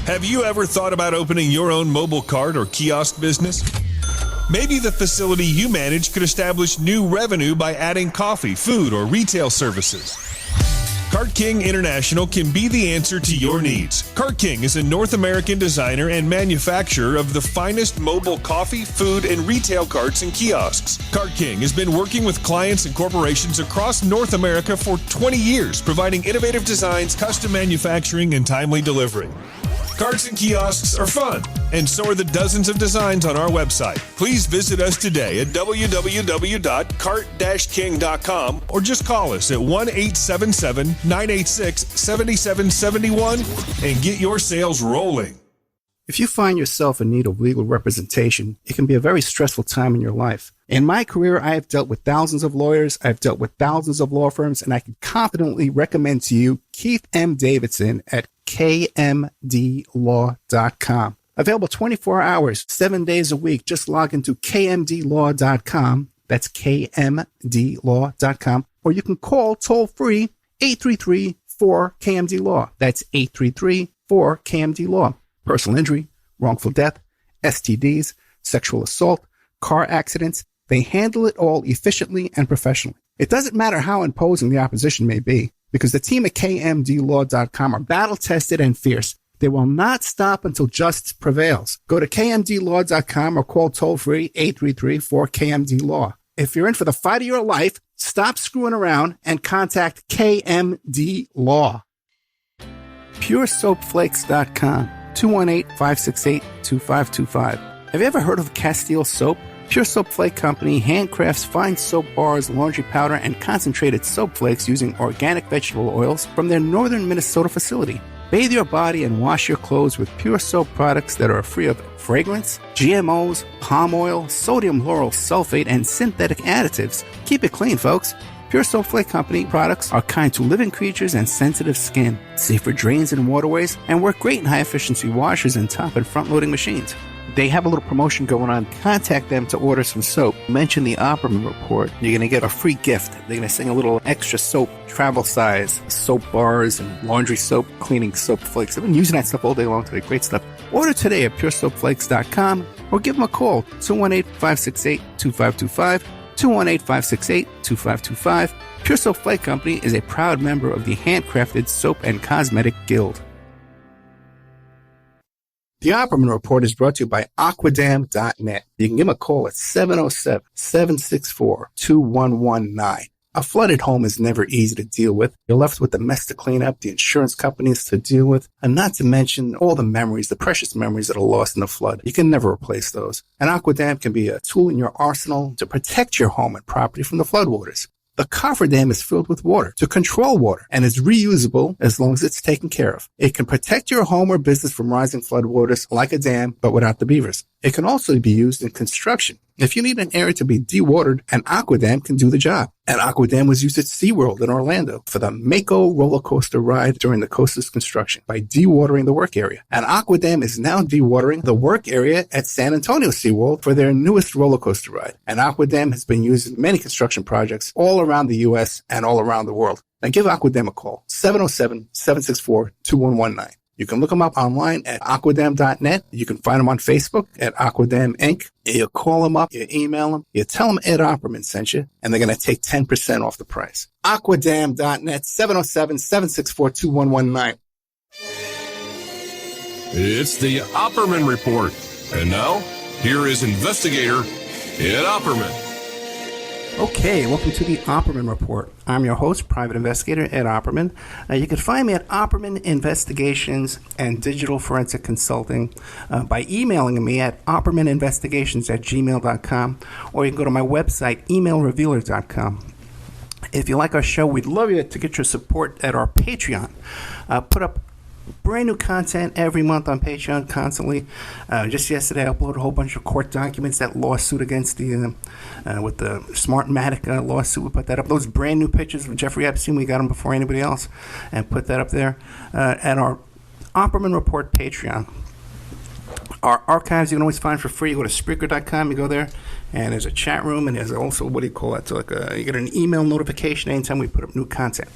Have you ever thought about opening your own mobile cart or kiosk business? Maybe the facility you manage could establish new revenue by adding coffee, food, or retail services. Cart King International can be the answer to your needs. Cart King is a North American designer and manufacturer of the finest mobile coffee, food, and retail carts and kiosks. Cart King has been working with clients and corporations across North America for 20 years, providing innovative designs, custom manufacturing, and timely delivery. Carts and kiosks are fun, and so are the dozens of designs on our website. Please visit us today at www.cart-king.com or just call us at 1-877-986-7771 and get your sales rolling. If you find yourself in need of legal representation, it can be a very stressful time in your life. In my career, I have dealt with thousands of lawyers, I've dealt with thousands of law firms, and I can confidently recommend to you Keith M. Davidson at kmdlaw.com. Available 24 hours, 7 days a week. Just log into kmdlaw.com. That's kmdlaw.com. Or you can call toll-free 833-4KMD-LAW. That's 833-4KMD-LAW. Personal injury, wrongful death, STDs, sexual assault, car accidents. They handle it all efficiently and professionally. It doesn't matter how imposing the opposition may be, because the team at kmdlaw.com are battle-tested and fierce. They will not stop until justice prevails. Go to kmdlaw.com or call toll-free 833-4KMD-LAW. If you're in for the fight of your life, stop screwing around and contact KMD Law. PureSoapFlakes.com, 218-568-2525. Have you ever heard of Castile Soap? Pure Soap Flake Company handcrafts fine soap bars, laundry powder, and concentrated soap flakes using organic vegetable oils from their northern Minnesota facility. Bathe your body and wash your clothes with Pure Soap products that are free of fragrance, GMOs, palm oil, sodium lauryl sulfate, and synthetic additives. Keep it clean, folks. Pure Soap Flake Company products are kind to living creatures and sensitive skin, safe for drains and waterways, and work great in high-efficiency washers and top and front-loading machines. They have a little promotion going on. Contact them to order some soap. Mention the Opperman Report. You're going to get a free gift. They're going to send a little extra soap, travel size, soap bars and laundry soap, cleaning soap flakes. I've been using that stuff all day long today. Great stuff. Order today at puresoapflakes.com or give them a call, 218-568-2525, 218-568-2525. Pure Soap Flake Company is a proud member of the Handcrafted Soap and Cosmetic Guild. The Opperman Report is brought to you by Aquadam.net. You can give them a call at 707-764-2119. A flooded home is never easy to deal with. You're left with the mess to clean up, the insurance companies to deal with, and not to mention all the memories, the precious memories that are lost in the flood. You can never replace those. And Aquadam can be a tool in your arsenal to protect your home and property from the floodwaters. The cofferdam is filled with water to control water and is reusable as long as it's taken care of. It can protect your home or business from rising floodwaters like a dam, but without the beavers. It can also be used in construction. If you need an area to be dewatered, an Aquadam can do the job. An Aquadam was used at SeaWorld in Orlando for the Mako roller coaster ride during the coaster's construction by dewatering the work area. An Aquadam is now dewatering the work area at San Antonio SeaWorld for their newest roller coaster ride. An Aquadam has been used in many construction projects all around the U.S. and all around the world. Now give Aquadam a call, 707-764-2119. You can look them up online at aquadam.net. You can find them on Facebook at Aquadam Inc. You call them up, you email them, you tell them Ed Opperman sent you, and they're going to take 10% off the price. Aquadam.net, 707-764-2119. It's the Opperman Report. And now, here is investigator Ed Opperman. Okay, welcome to the Opperman Report. I'm your host, private investigator Ed Opperman. You can find me at Opperman Investigations and Digital Forensic Consulting by emailing me at oppermaninvestigations@gmail.com, or you can go to my website, emailrevealer.com. If you like our show, we'd love you to get your support at our Patreon. Put up brand new content every month on Patreon constantly. Just yesterday I uploaded a whole bunch of court documents, that lawsuit against the with the Smartmatic lawsuit. We put that up. Those brand new pictures of Jeffrey Epstein, we got them before anybody else, and put that up there at our Opperman Report Patreon. Our archives you can always find for free. You go to Spreaker.com, you go there, and there's a chat room, and there's also, what do you call it? So you get an email notification anytime we put up new content.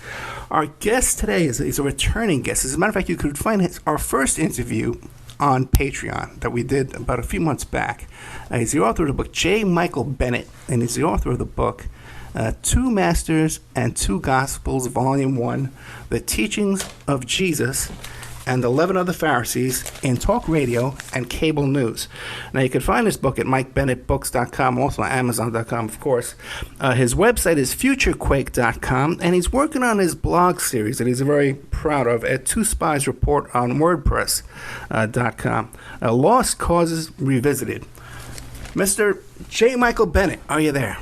Our guest today is a returning guest. As a matter of fact, you could find our first interview on Patreon that we did about a few months back. He's the author of the book, J. Michael Bennet, and he's the author of the book, Two Masters and Two Gospels, Volume 1, The Teachings of Jesus and the Leaven of the Pharisees in Talk Radio and Cable News. Now, you can find this book at MikeBennettBooks.com, also Amazon.com, of course. His website is FutureQuake.com, and he's working on his blog series that he's very proud of at Two Spies Report on WordPress.com. Lost Causes Revisited. Mr. J. Michael Bennet, are you there?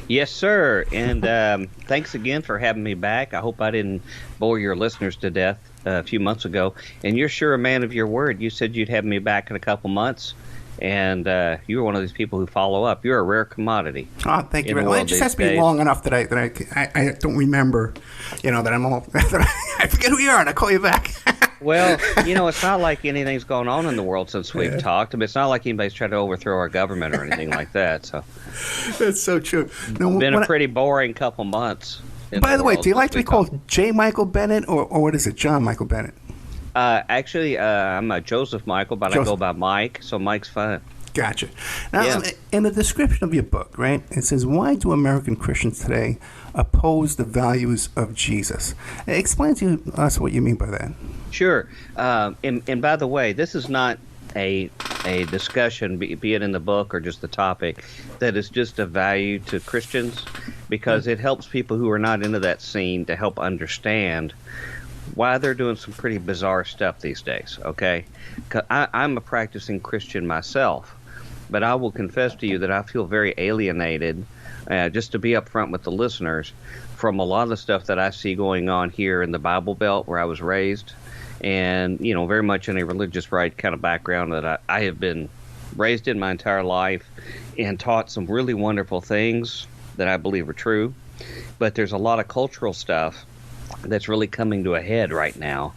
Yes, sir. And thanks again for having me back. I hope I didn't bore your listeners to death a few months ago. And you're sure a man of your word. You said you'd have me back in a couple months. And you're one of these people who follow up. You're a rare commodity. Oh, thank you. Well, it just has to be long enough that I don't remember, that I'm all, I forget who you are and I call you back. Well, it's not like anything's going on in the world since we've talked. I mean, it's not like anybody's tried to overthrow our government or anything like that. So that's so true. No, been a pretty boring couple months. By the way, do you like to be called J. Michael Bennet or what is it, John Michael Bennet? Actually, I'm a Joseph Michael, but I go by Mike, so Mike's fine. Gotcha. Now, in the description of your book, right, it says, why do American Christians today oppose the values of Jesus? Explain to us what you mean by that. Sure. And by the way, this is not a discussion, be it in the book or just the topic, that is just of value to Christians, because it helps people who are not into that scene to help understand why they're doing some pretty bizarre stuff these days, okay? 'Cause I'm a practicing Christian myself, but I will confess to you that I feel very alienated, just to be upfront with the listeners, from a lot of the stuff that I see going on here in the Bible Belt where I was raised, and, very much in a religious right kind of background that I have been raised in my entire life and taught some really wonderful things that I believe are true. But there's a lot of cultural stuff that's really coming to a head right now,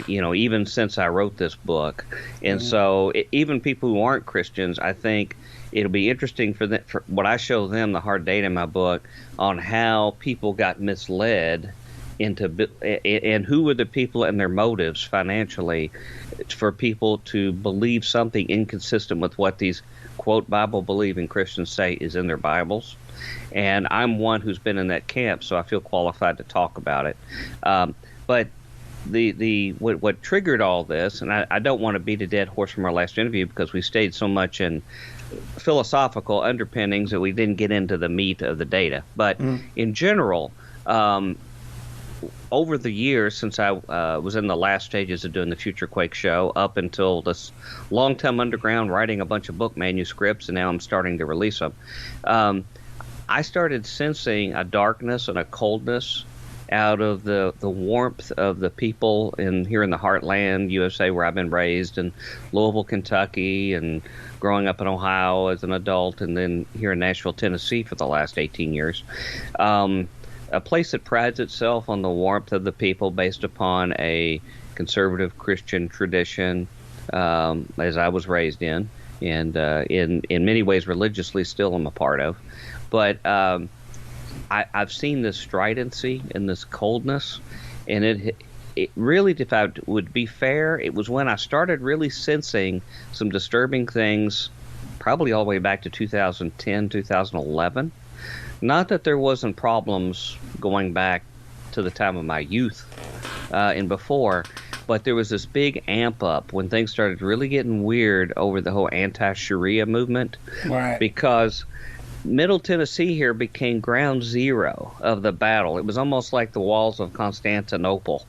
even since I wrote this book. And so even people who aren't Christians, I think it'll be interesting for what I show them, the hard data in my book, on how people got misled and who were the people and their motives financially for people to believe something inconsistent with what these, quote, Bible-believing Christians say is in their Bibles. And I'm one who's been in that camp, so I feel qualified to talk about it. But what triggered all this, and I don't want to beat a dead horse from our last interview because we stayed so much in philosophical underpinnings that we didn't get into the meat of the data. But in general, over the years since I was in the last stages of doing the Future Quake show, up until this long time underground writing a bunch of book manuscripts, and now I'm starting to release them, I started sensing a darkness and a coldness out of the warmth of the people here in the heartland, USA, where I've been raised, in Louisville, Kentucky, and growing up in Ohio as an adult, and then here in Nashville, Tennessee for the last 18 years. A place that prides itself on the warmth of the people based upon a conservative Christian tradition, as I was raised in, and in many ways religiously still am a part of. But I've seen this stridency and this coldness, and it really, if I would be fair, it was when I started really sensing some disturbing things, probably all the way back to 2010, 2011. Not that there wasn't problems going back to the time of my youth and before, but there was this big amp up when things started really getting weird over the whole anti-Sharia movement. Right. Because Middle Tennessee here became ground zero of the battle. It was almost like the walls of Constantinople,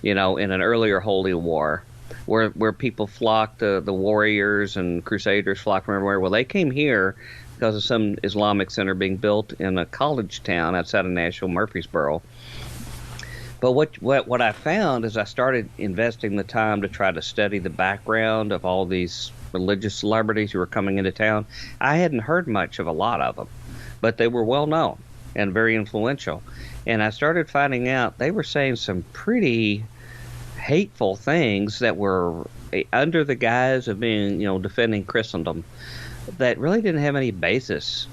in an earlier holy war, where people flocked, the warriors and crusaders flocked from everywhere. Well, they came here because of some Islamic center being built in a college town outside of Nashville, Murfreesboro. But what I found is I started investing the time to try to study the background of all these religious celebrities who were coming into town. I hadn't heard much of a lot of them, but they were well known and very influential. And I started finding out they were saying some pretty hateful things that were under the guise of being, defending Christendom, that really didn't have any basis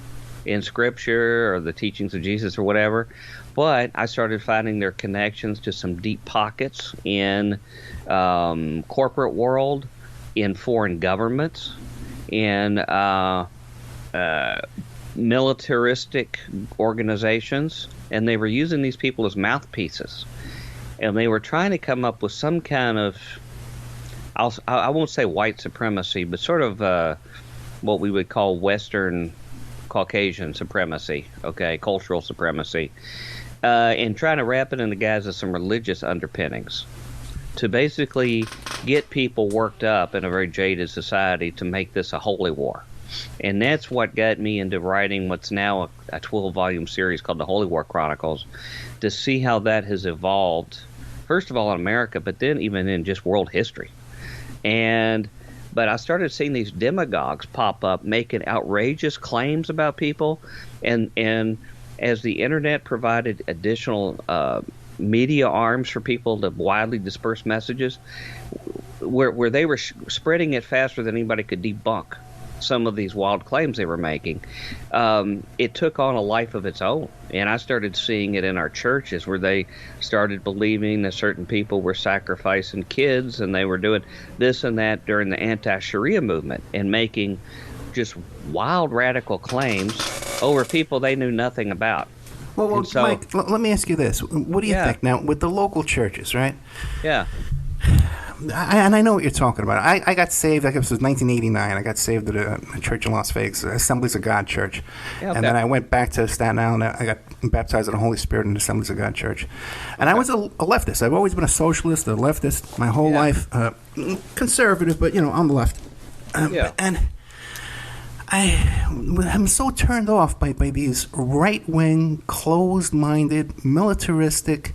in Scripture or the teachings of Jesus or whatever. But I started finding their connections to some deep pockets in corporate world, in foreign governments, in militaristic organizations, and they were using these people as mouthpieces. And they were trying to come up with some kind of, I won't say white supremacy, but sort of what we would call Western Caucasian supremacy, cultural supremacy, and trying to wrap it in the guise of some religious underpinnings to basically get people worked up in a very jaded society to make this a holy war. And that's what got me into writing what's now a 12-volume series called The Holy War Chronicles, to see how that has evolved, first of all in America, but then even in just world history. But I started seeing these demagogues pop up making outrageous claims about people, and as the internet provided additional media arms for people to widely disperse messages, where they were spreading it faster than anybody could debunk some of these wild claims they were making, it took on a life of its own. And I started seeing it in our churches, where they started believing that certain people were sacrificing kids and they were doing this and that during the anti-Sharia movement, and making just wild radical claims over people they knew nothing about. Well, so, Mike, let me ask you this. What do you think now with the local churches, right? Yeah. And I know what you're talking about. I got saved, I guess it was 1989. I got saved at a church in Las Vegas, Assemblies of God Church. Yeah, okay. And then I went back to Staten Island. I got baptized in the Holy Spirit in the Assemblies of God Church. And I was a leftist. I've always been a socialist, a leftist my whole life. Conservative, but, on the left. And I'm so turned off by these right-wing, closed-minded, militaristic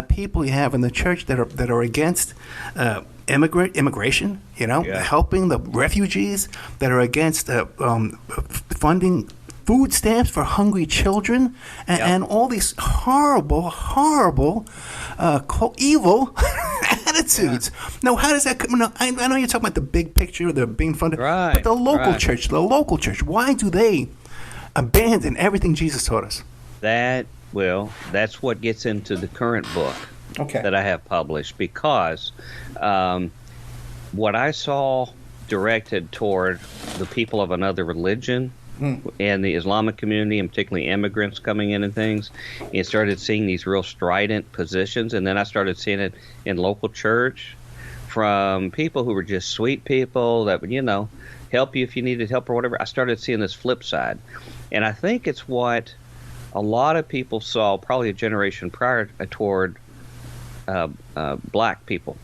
people you have in the church that are against immigration, helping the refugees, that are against funding food stamps for hungry children, and all these horrible, evil attitudes. Yeah. Now, how does that come? No, I know you're talking about the big picture, the being funded, right, but the local church, why do they abandon everything Jesus taught us? That's what gets into the current book that I have published, because what I saw directed toward the people of another religion and the Islamic community, and particularly immigrants coming in and things, and started seeing these real strident positions. And then I started seeing it in local church from people who were just sweet people that would, help you if you needed help or whatever. I started seeing this flip side. And I think it's what a lot of people saw probably a generation prior toward black people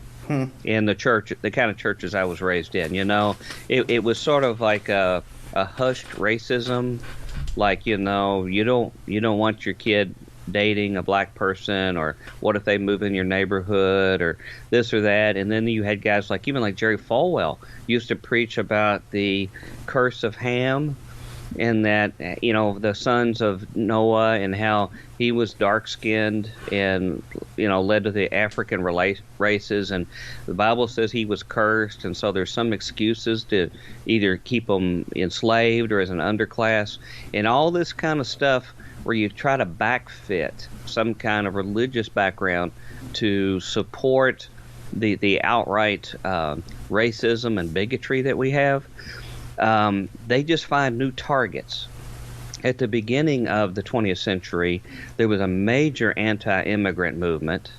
in the church, the kind of churches I was raised in. It was sort of like a hushed racism, like you don't want your kid dating a black person, or what if they move in your neighborhood, or this or that. And then you had guys like Jerry Falwell used to preach about the curse of Ham, and that the sons of Noah, and how he was dark-skinned and led to the African races, and the Bible says he was cursed, and so there's some excuses to either keep them enslaved or as an underclass, and all this kind of stuff where you try to backfit some kind of religious background to support the outright racism and bigotry that we have. They just find new targets. At the beginning of the 20th century, there was a major anti-immigrant movement.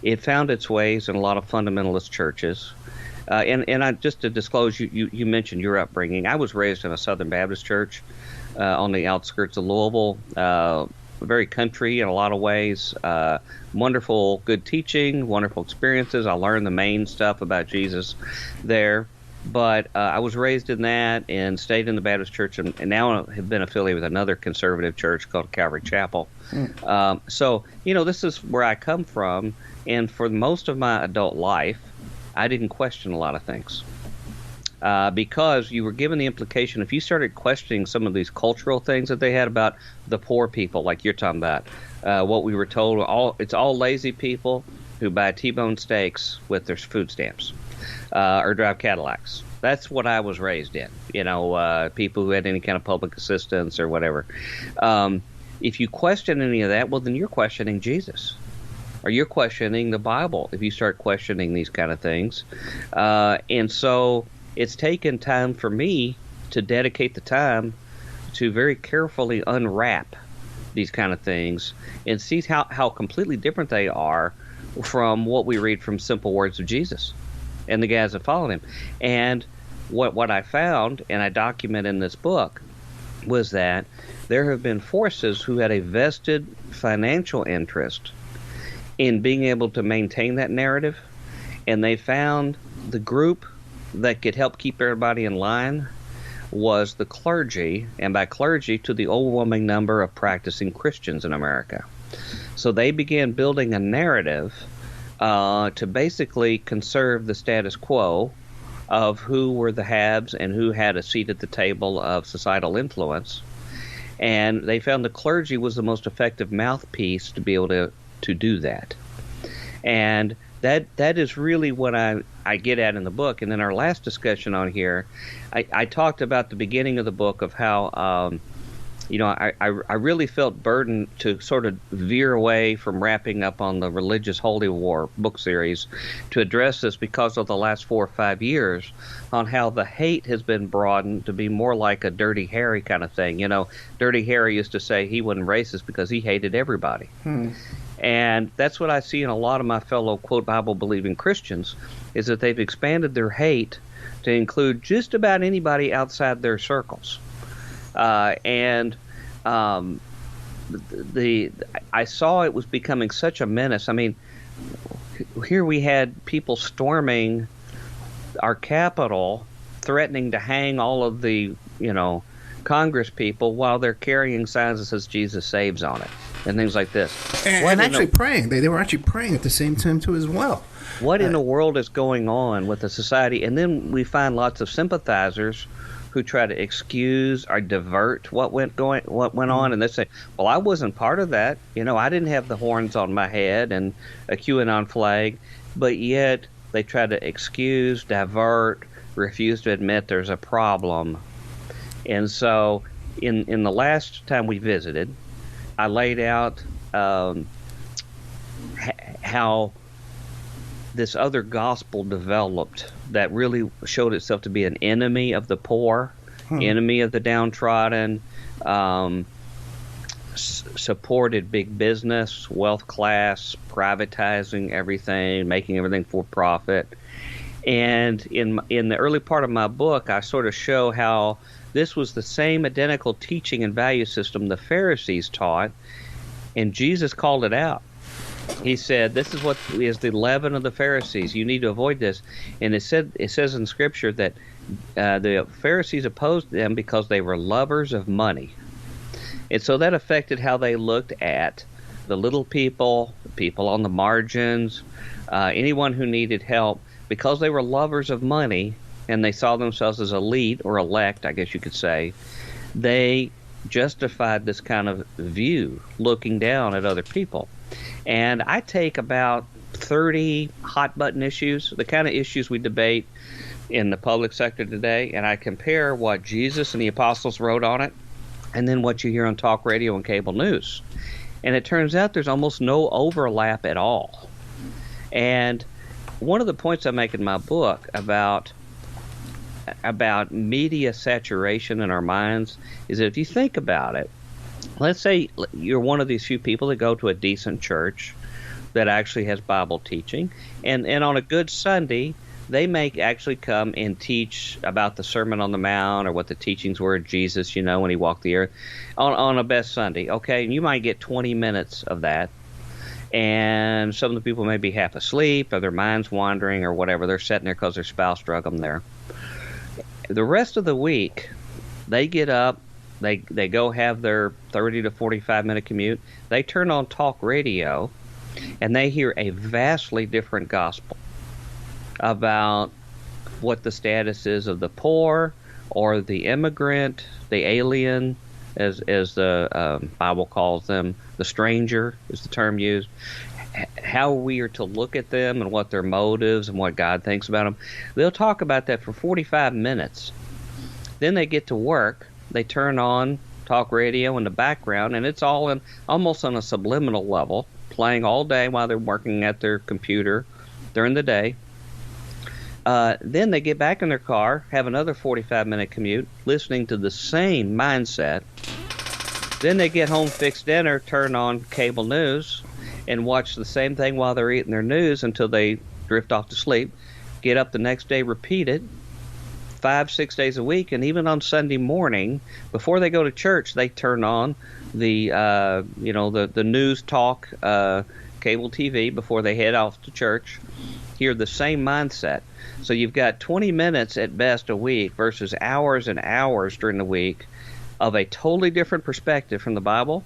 It found its ways in a lot of fundamentalist churches. And I, just to disclose, you mentioned your upbringing. I was raised in a Southern Baptist church on the outskirts of Louisville, very country in a lot of ways. Wonderful, good teaching, wonderful experiences. I learned the main stuff about Jesus there. But I was raised in that and stayed in the Baptist church, and now have been affiliated with another conservative church called Calvary Chapel. So, this is where I come from. And for most of my adult life, I didn't question a lot of things. Because you were given the implication, if you started questioning some of these cultural things that they had about the poor people, like you're talking about, what we were told, it's all lazy people, who buy T-bone steaks with their food stamps or drive Cadillacs. That's what I was raised in, people who had any kind of public assistance or whatever. If you question any of that, well, then you're questioning Jesus. Or you're questioning the Bible if you start questioning these kind of things. And so it's taken time for me to dedicate the time to very carefully unwrap these kind of things and see how completely different they are from what we read from simple words of Jesus and the guys that followed him. And what I found, and I document in this book, was that there have been forces who had a vested financial interest in being able to maintain that narrative, and they found the group that could help keep everybody in line was the clergy, and by clergy, to the overwhelming number of practicing Christians in America. So they began building a narrative to basically conserve the status quo of who were the haves and who had a seat at the table of societal influence. And they found the clergy was the most effective mouthpiece to be able to do that. And that is really what I get at in the book. And in our last discussion on here, I talked about the beginning of the book of how I really felt burdened to sort of veer away from wrapping up on the religious holy war book series to address this because of the last 4 or 5 years on how the hate has been broadened to be more like a Dirty Harry kind of thing. Dirty Harry used to say he wasn't racist because he hated everybody. And that's what I see in a lot of my fellow, quote, Bible-believing Christians, is that they've expanded their hate to include just about anybody outside their circles. I saw it was becoming such a menace. I mean, here we had people storming our Capitol, threatening to hang all of the, Congress people while they're carrying signs that says Jesus saves on it and things like this. And actually praying. They were actually praying at the same time, too, as well. What in the world is going on with the society? And then we find lots of sympathizers who try to excuse or divert what went on, and they say, well, I wasn't part of that. I didn't have the horns on my head and a QAnon flag, but yet they try to excuse, divert, refuse to admit there's a problem. And so in the last time we visited, I laid out how this other gospel developed that really showed itself to be an enemy of the poor, enemy of the downtrodden, supported big business, wealth class, privatizing everything, making everything for profit. And in the early part of my book, I sort of show how this was the same identical teaching and value system the Pharisees taught, and Jesus called it out. He said, this is what is the leaven of the Pharisees. You need to avoid this. And it says in Scripture that the Pharisees opposed them because they were lovers of money. And so that affected how they looked at the little people, people on the margins, anyone who needed help. Because they were lovers of money and they saw themselves as elite or elect, I guess you could say, they justified this kind of view, looking down at other people. And I take about 30 hot-button issues, the kind of issues we debate in the public sector today, and I compare what Jesus and the apostles wrote on it and then what you hear on talk radio and cable news. And it turns out there's almost no overlap at all. And one of the points I make in my book about media saturation in our minds is that if you think about it, let's say you're one of these few people that go to a decent church that actually has Bible teaching, and on a good Sunday, they may actually come and teach about the Sermon on the Mount or what the teachings were of Jesus, when he walked the earth on a best Sunday. Okay, and you might get 20 minutes of that. And some of the people may be half asleep or their mind's wandering or whatever. They're sitting there because their spouse drug them there. The rest of the week, they get up, they go have their 30 to 45-minute commute. They turn on talk radio, and they hear a vastly different gospel about what the status is of the poor or the immigrant, the alien, as the Bible calls them, the stranger is the term used, how we are to look at them and what their motives and what God thinks about them. They'll talk about that for 45 minutes. Then they get to work. They turn on talk radio in the background, and it's all in almost on a subliminal level, playing all day while they're working at their computer during the day. Then they get back in their car, have another 45-minute commute, listening to the same mindset. Then they get home, fix dinner, turn on cable news, and watch the same thing while they're eating their news until they drift off to sleep. Get up the next day, repeat it 5-6 days a week, and even on Sunday morning before they go to church, they turn on the the news talk cable TV before they head off to church. Hear the same mindset. So you've got 20 minutes at best a week versus hours and hours during the week of a totally different perspective from the Bible.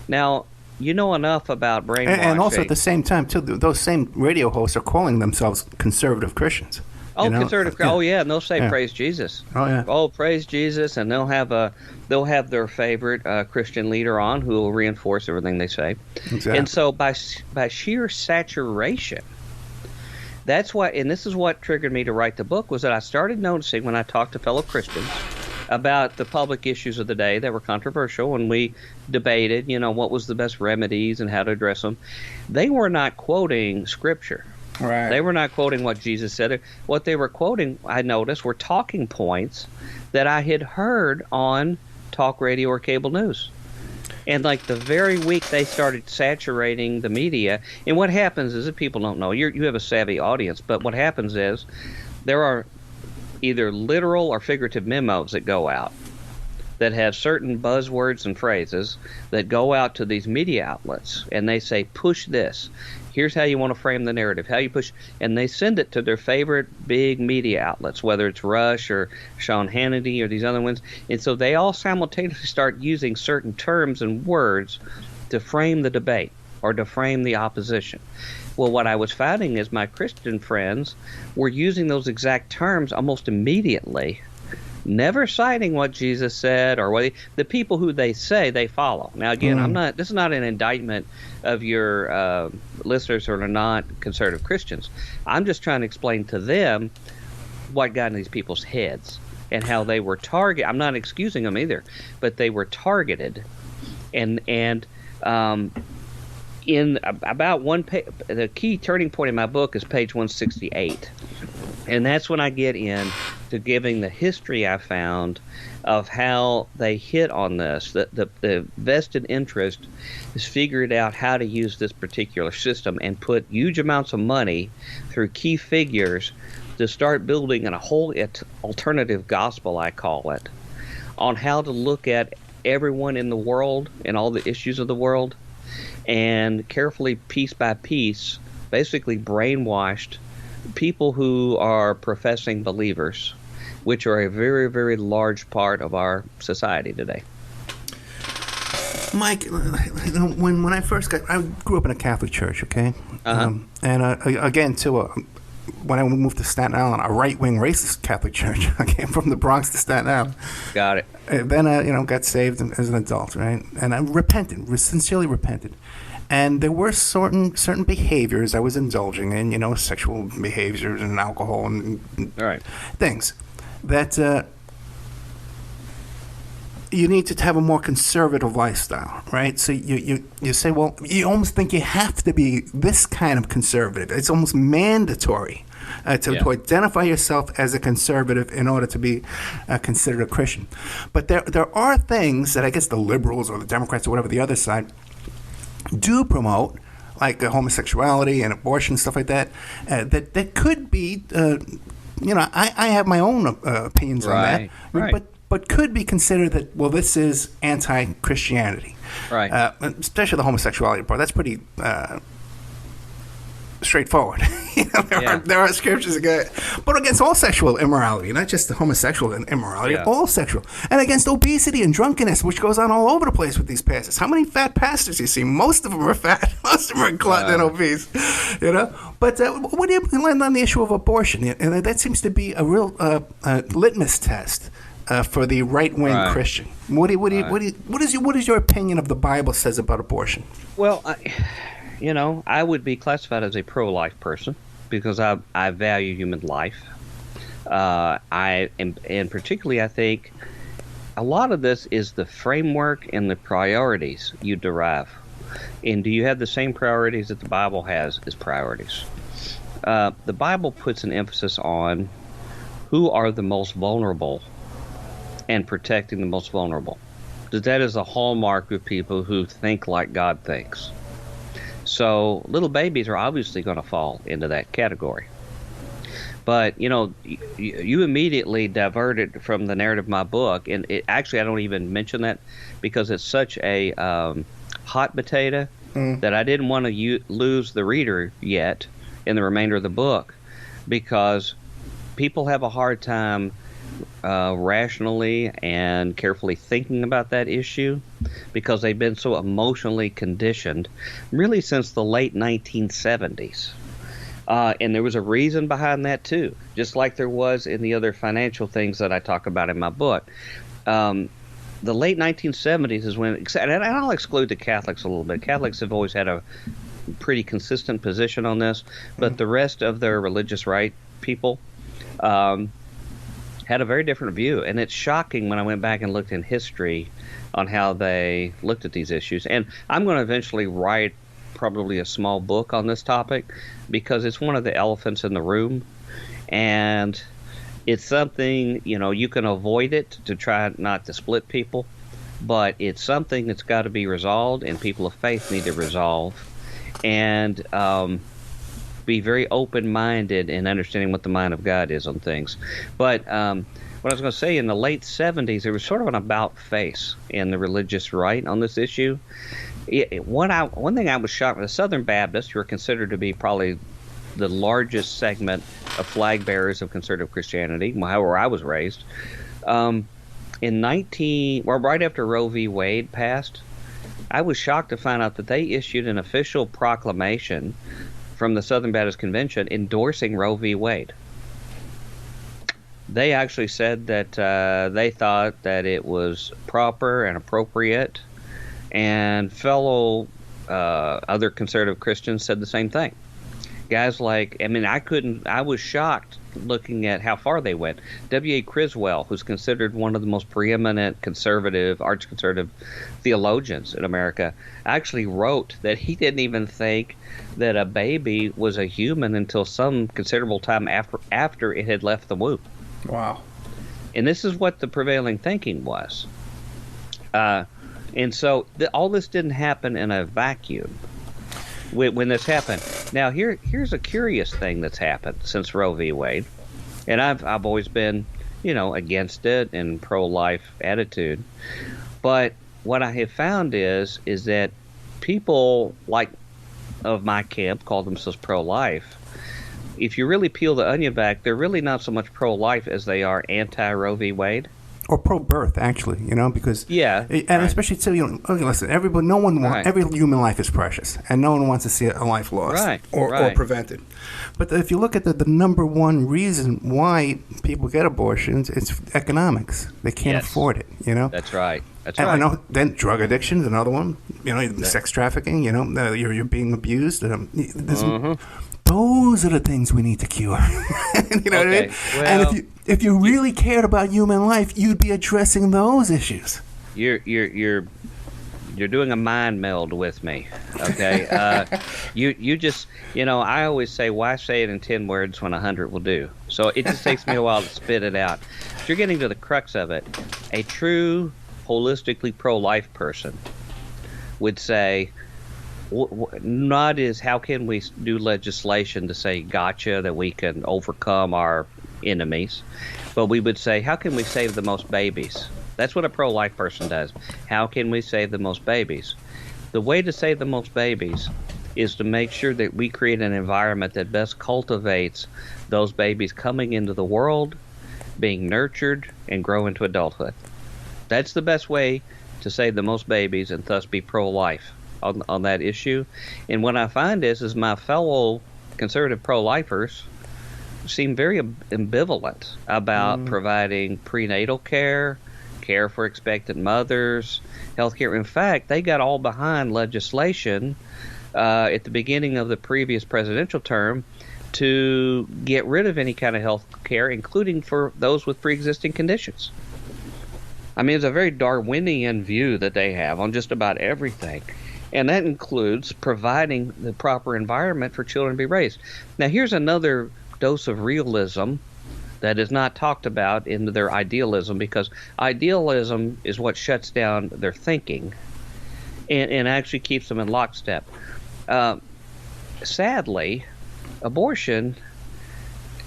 Now, you know enough about brainwashing. And also at the same time, too, those same radio hosts are calling themselves conservative Christians. Oh, conservative. Yeah. Oh, yeah, and they'll say praise Jesus. Oh, yeah. Oh, praise Jesus, and they'll have their favorite Christian leader on who will reinforce everything they say. Exactly. And so by sheer saturation, that's why, and this is what triggered me to write the book, was that I started noticing when I talked to fellow Christians about the public issues of the day that were controversial, and we debated, what was the best remedies and how to address them. They were not quoting Scripture. Right. They were not quoting what Jesus said. What they were quoting, I noticed, were talking points that I had heard on talk radio or cable news. And like the very week they started saturating the media, and what happens is, if people don't know, you have a savvy audience, but what happens is there are either literal or figurative memos that go out that have certain buzzwords and phrases that go out to these media outlets, and they say, push this. Here's how you want to frame the narrative, how you push, and they send it to their favorite big media outlets, whether it's Rush or Sean Hannity or these other ones. And so they all simultaneously start using certain terms and words to frame the debate or to frame the opposition. Well, what I was finding is my Christian friends were using those exact terms almost immediately, never citing what Jesus said or what the people who they say they follow. Now, again, this is not an indictment of your listeners who are not conservative Christians. I'm just trying to explain to them what got in these people's heads and how they were targeted. I'm not excusing them either, but they were targeted. And in about one page, the key turning point in my book is page 168. And that's when I get into giving the history I found of how they hit on this. The vested interest has figured out how to use this particular system and put huge amounts of money through key figures to start building a whole alternative gospel, I call it, on how to look at everyone in the world and all the issues of the world, and carefully, piece by piece, basically brainwashed people who are professing believers, which are a very, very large part of our society today. Mike, when I first I grew up in a Catholic church, okay? And again, too, when I moved to Staten Island, a right-wing racist Catholic church. I came from the Bronx to Staten Island. Got it. And then I, got saved as an adult, right? And I sincerely repented. And there were certain behaviors I was indulging in, sexual behaviors and alcohol and things that you need to have a more conservative lifestyle, right? So you say, well, you almost think you have to be this kind of conservative. It's almost mandatory to identify yourself as a conservative in order to be considered a Christian. But there are things that I guess the liberals or the Democrats or whatever the other side do promote, like homosexuality and abortion and stuff like that, that could be, I have my own opinions on that, but could be considered that, well, this is anti-Christianity. Right. Especially the homosexuality part. That's pretty straightforward. There are scriptures but against all sexual immorality, not just the homosexual immorality, all sexual, and against obesity and drunkenness, which goes on all over the place with these pastors. How many fat pastors you see? Most of them are fat. Most of them are glutton and obese. But what do you land on the issue of abortion? And that seems to be a real litmus test for the right-wing Christian. What is your opinion of the Bible says about abortion? Well, I would be classified as a pro-life person because I value human life. And particularly, I think a lot of this is the framework and the priorities you derive. And do you have the same priorities that the Bible has as priorities? The Bible puts an emphasis on who are the most vulnerable and protecting the most vulnerable. That is a hallmark of people who think like God thinks. So little babies are obviously going to fall into that category. But, you immediately diverted from the narrative of my book. And actually, I don't even mention that because it's such a hot potato that I didn't want to lose the reader yet in the remainder of the book, because people have a hard time rationally and carefully thinking about that issue because they've been so emotionally conditioned really since the late 1970s. And there was a reason behind that too, just like there was in the other financial things that I talk about in my book. The late 1970s is when, and I'll exclude the Catholics a little bit. Catholics have always had a pretty consistent position on this, but the rest of their religious right people had a very different view. And it's shocking when I went back and looked in history on how they looked at these issues. And I'm going to eventually write probably a small book on this topic because it's one of the elephants in the room. And it's something, you can avoid it to try not to split people, but it's something that's got to be resolved, and people of faith need to resolve and be very open-minded in understanding what the mind of God is on things. But what I was going to say, in the late 70s, there was sort of an about-face in the religious right on this issue. One thing I was shocked with, the Southern Baptists, who are considered to be probably the largest segment of flag bearers of conservative Christianity, where I was raised, right after Roe v. Wade passed, I was shocked to find out that they issued an official proclamation from the Southern Baptist Convention endorsing Roe v. Wade. They actually said that they thought that it was proper and appropriate, and fellow other conservative Christians said the same thing. Guys I was shocked looking at how far they went. W.A. Criswell, who's considered one of the most preeminent arch-conservative theologians in America, actually wrote that he didn't even think that a baby was a human until some considerable time after it had left the womb. Wow. And this is what the prevailing thinking was. And so all this didn't happen in a vacuum when this happened. Now, here's a curious thing that's happened since Roe v. Wade. And I've always been, against it and pro-life attitude. But what I have found is that people like of my camp call themselves pro-life. If you really peel the onion back, they're really not so much pro-life as they are anti-Roe v. Wade. Or pro-birth, actually, because especially too, listen, every human life is precious, and no one wants to see a life lost or prevented. But if you look at the number one reason why people get abortions, it's economics. They can't afford it. That's right. That's and right. I know. Then drug addiction is another one. Sex trafficking. You're being abused. Those are the things we need to cure. What I mean? Well, and if you really cared about human life, you'd be addressing those issues. You're doing a mind meld with me. Okay. You just I always say, why say it in 10 words when 100 will do? So it just takes me a while to spit it out. But you're getting to the crux of it. A true holistically pro-life person would say, not is how can we do legislation to say gotcha, that we can overcome our enemies, but we would say, how can we save the most babies? That's what a pro-life person does. How can we save the most babies? The way to save the most babies is to make sure that we create an environment that best cultivates those babies coming into the world, being nurtured, and grow into adulthood. That's the best way to save the most babies and thus be pro-life on that issue. And what I find is my fellow conservative pro-lifers seem very ambivalent about providing prenatal care for expectant mothers, health care. In fact, they got all behind legislation at the beginning of the previous presidential term to get rid of any kind of health care, including for those with pre-existing conditions. I mean, it's a very Darwinian view that they have on just about everything. And that includes providing the proper environment for children to be raised. Now, here's another dose of realism that is not talked about in their idealism, because idealism is what shuts down their thinking and actually keeps them in lockstep. Sadly, abortion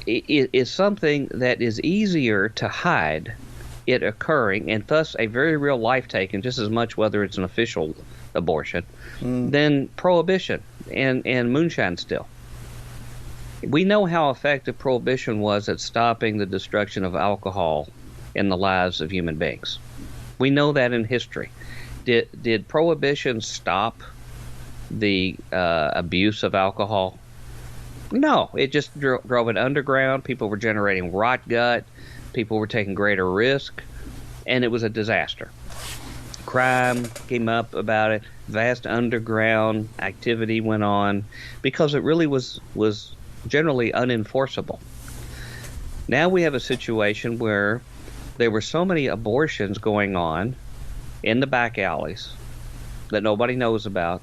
is something that is easier to hide it occurring, and thus a very real life taken, just as much whether it's an official abortion, than prohibition and moonshine still. We know how effective prohibition was at stopping the destruction of alcohol in the lives of human beings. We know that in history. Did prohibition stop the abuse of alcohol? No, it just drove it underground. People were generating rot gut. People were taking greater risk, and it was a disaster. Crime came up about it. Vast underground activity went on because it really was generally unenforceable. Now we have a situation where there were so many abortions going on in the back alleys that nobody knows about,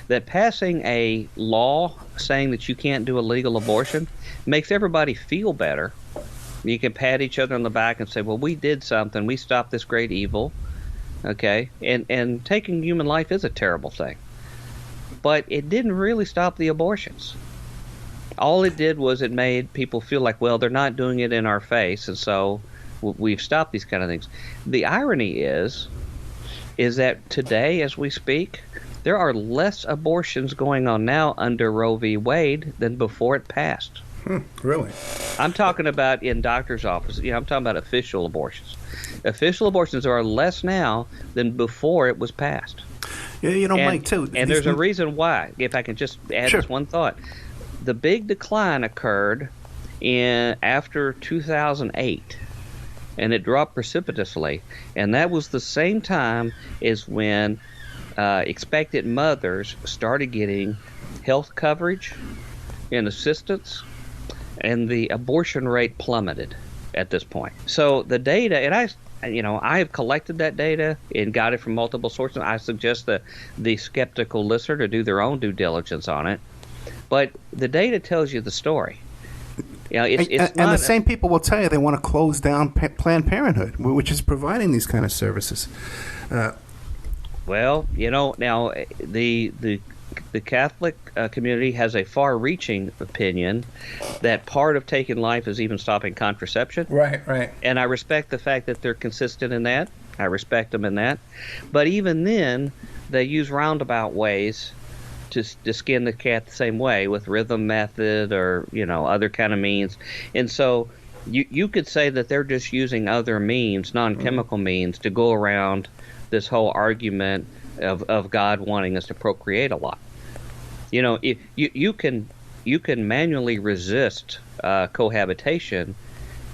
that passing a law saying that you can't do a legal abortion makes everybody feel better. You can pat each other on the back and say, well, we did something. We stopped this great evil. Okay? And taking human life is a terrible thing. But it didn't really stop the abortions. All it did was it made people feel like, well, they're not doing it in our face, and so we've stopped these kind of things. The irony is that today, as we speak, there are less abortions going on now under Roe v. Wade than before it passed. Really? I'm talking about in doctor's offices. I'm talking about official abortions. Official abortions are less now than before it was passed. Yeah, Mike, too. And there's a reason why, if I can just add this one thought. The big decline occurred after 2008, and it dropped precipitously. And that was the same time as when expectant mothers started getting health coverage and assistance, and the abortion rate plummeted at this point. So the data, and I have collected that data and got it from multiple sources. I suggest the skeptical listener to do their own due diligence on it. But the data tells you the story. It's and the same people will tell you they want to close down Planned Parenthood, which is providing these kind of services. Well, now the Catholic community has a far-reaching opinion that part of taking life is even stopping contraception. Right. And I respect the fact that they're consistent in that. I respect them in that. But even then, they use roundabout ways to skin the cat the same way, with rhythm method or other kind of means. And so you could say that they're just using other means, non-chemical means, to go around this whole argument of God wanting us to procreate a lot. If you can manually resist cohabitation,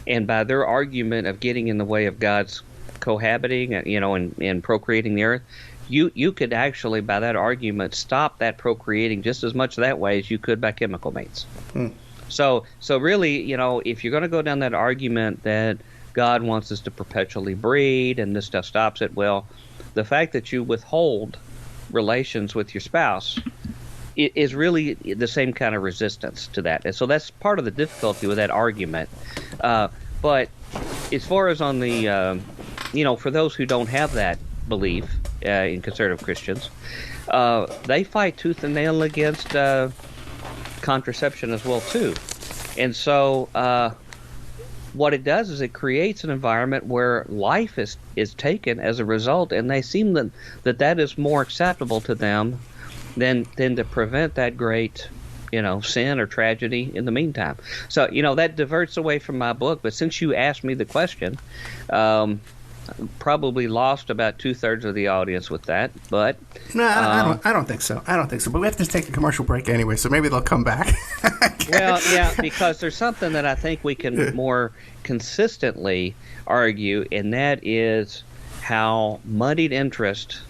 and by their argument of getting in the way of God's cohabiting, and procreating the earth, you could actually, by that argument, stop that procreating just as much that way as you could by chemical means. So really, if you're going to go down that argument that God wants us to perpetually breed and this stuff stops it, well, the fact that you withhold relations with your spouse is really the same kind of resistance to that. And so that's part of the difficulty with that argument. But as far as on the, for those who don't have that belief in conservative Christians, they fight tooth and nail against contraception as well, too. And so what it does is it creates an environment where life is taken as a result, and they seem that is more acceptable to them than to prevent that great sin or tragedy in the meantime. So that diverts away from my book, but since you asked me the question, probably lost about 2/3 of the audience with that. But no, I don't think so. But we have to take a commercial break anyway, so maybe they'll come back. Well, yeah, because there's something that I think we can more consistently argue, and that is how moneyed interest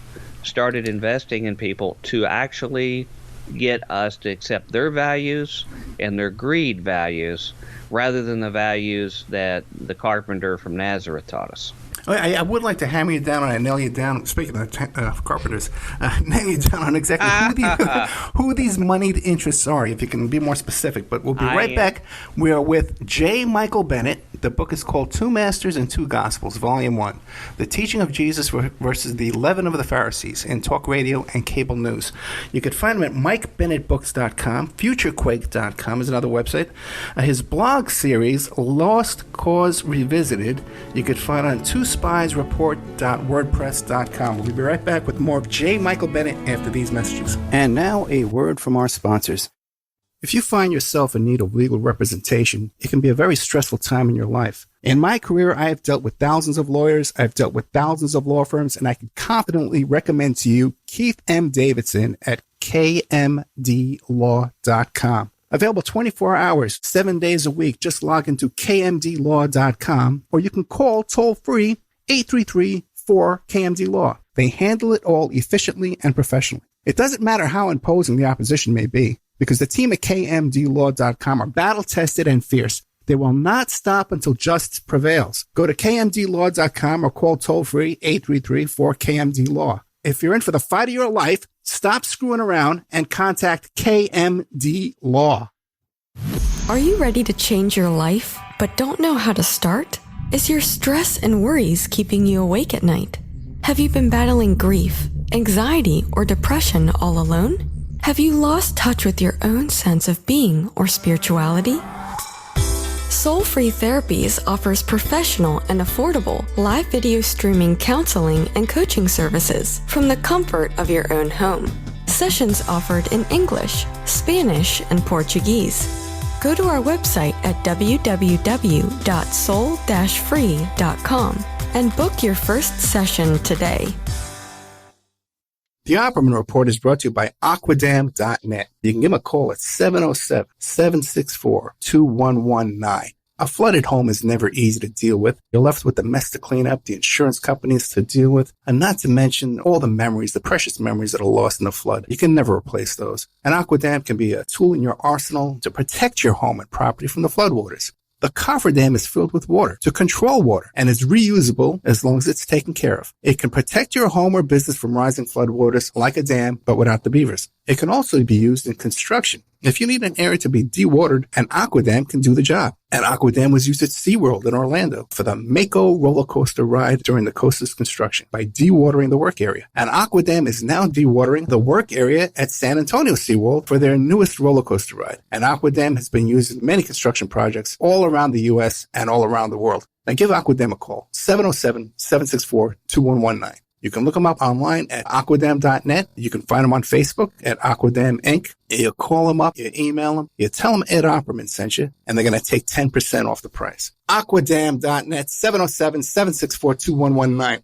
started investing in people to actually get us to accept their values and their greed values rather than the values that the carpenter from Nazareth taught us. I would like to hammer you down and nail you down. Speaking of carpenters, nail you down on exactly who these moneyed interests are, if you can be more specific. But we'll be right back. We are with J. Michael Bennet. The book is called Two Masters and Two Gospels, Volume 1. The Teaching of Jesus versus the Leaven of the Pharisees in talk radio and cable news. You can find him at MikeBennettBooks.com. FutureQuake.com is another website. His blog series, Lost Cause Revisited, you could find on twospiesreport.wordpress.com. We'll be right back with more of J. Michael Bennet after these messages. And now a word from our sponsors. If you find yourself in need of legal representation, it can be a very stressful time in your life. In my career, I have dealt with thousands of lawyers, I've dealt with thousands of law firms, and I can confidently recommend to you Keith M. Davidson at kmdlaw.com. Available 24 hours, 7 days a week. Just log into kmdlaw.com, or you can call toll-free 833-4KMD-LAW. They handle it all efficiently and professionally. It doesn't matter how imposing the opposition may be, because the team at kmdlaw.com are battle-tested and fierce. They will not stop until justice prevails. Go to kmdlaw.com or call toll-free 833-4KMD-LAW. If you're in for the fight of your life, stop screwing around and contact KMD Law. Are you ready to change your life, but don't know how to start? Is your stress and worries keeping you awake at night? Have you been battling grief, anxiety, or depression all alone? Have you lost touch with your own sense of being or spirituality? Soul Free Therapies offers professional and affordable live video streaming counseling and coaching services from the comfort of your own home. Sessions offered in English, Spanish, and Portuguese. Go to our website at www.soul-free.com and book your first session today. The Opperman Report is brought to you by Aquadam.net. You can give them a call at 707-764-2119. A flooded home is never easy to deal with. You're left with the mess to clean up, the insurance companies to deal with, and not to mention all the memories, the precious memories that are lost in the flood. You can never replace those. And Aquadam can be a tool in your arsenal to protect your home and property from the floodwaters. The cofferdam is filled with water to control water and is reusable as long as it's taken care of. It can protect your home or business from rising floodwaters like a dam, but without the beavers. It can also be used in construction. If you need an area to be dewatered, an Aquadam can do the job. An Aquadam was used at SeaWorld in Orlando for the Mako roller coaster ride during the coaster's construction by dewatering the work area. An Aquadam is now dewatering the work area at San Antonio SeaWorld for their newest roller coaster ride. An Aquadam has been used in many construction projects all around the U.S. and all around the world. Now give Aquadam a call, 707-764-2119. You can look them up online at aquadam.net. You can find them on Facebook at Aquadam Inc. You call them up, you email them, you tell them Ed Opperman sent you, and they're going to take 10% off the price. Aquadam.net, 707-764-2119.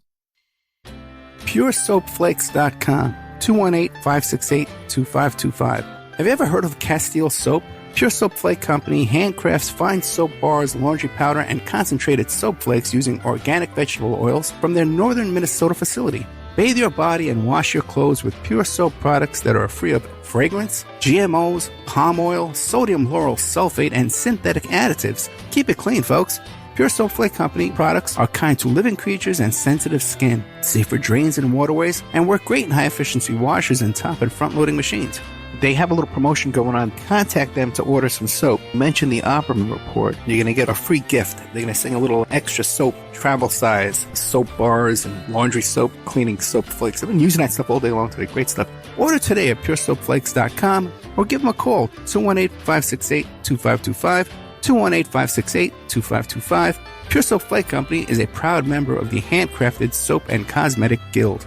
PureSoapFlakes.com, 218-568-2525. Have you ever heard of Castile Soap? Pure Soap Flake Company handcrafts fine soap bars, laundry powder, and concentrated soap flakes using organic vegetable oils from their northern Minnesota facility. Bathe your body and wash your clothes with Pure Soap products that are free of fragrance, GMOs, palm oil, sodium lauryl sulfate, and synthetic additives. Keep it clean, folks. Pure Soap Flake Company products are kind to living creatures and sensitive skin, safe for drains and waterways, and work great in high-efficiency washers and top and front-loading machines. They have a little promotion going on. Contact them to order some soap. Mention the Opperman Report. You're going to get a free gift. They're going to send a little extra soap, travel size, soap bars and laundry soap, cleaning soap flakes. I've been using that stuff all day long today. Great stuff. Order today at puresoapflakes.com or give them a call, 218-568-2525, 218-568-2525. Pure Soap Flake Company is a proud member of the Handcrafted Soap and Cosmetic Guild.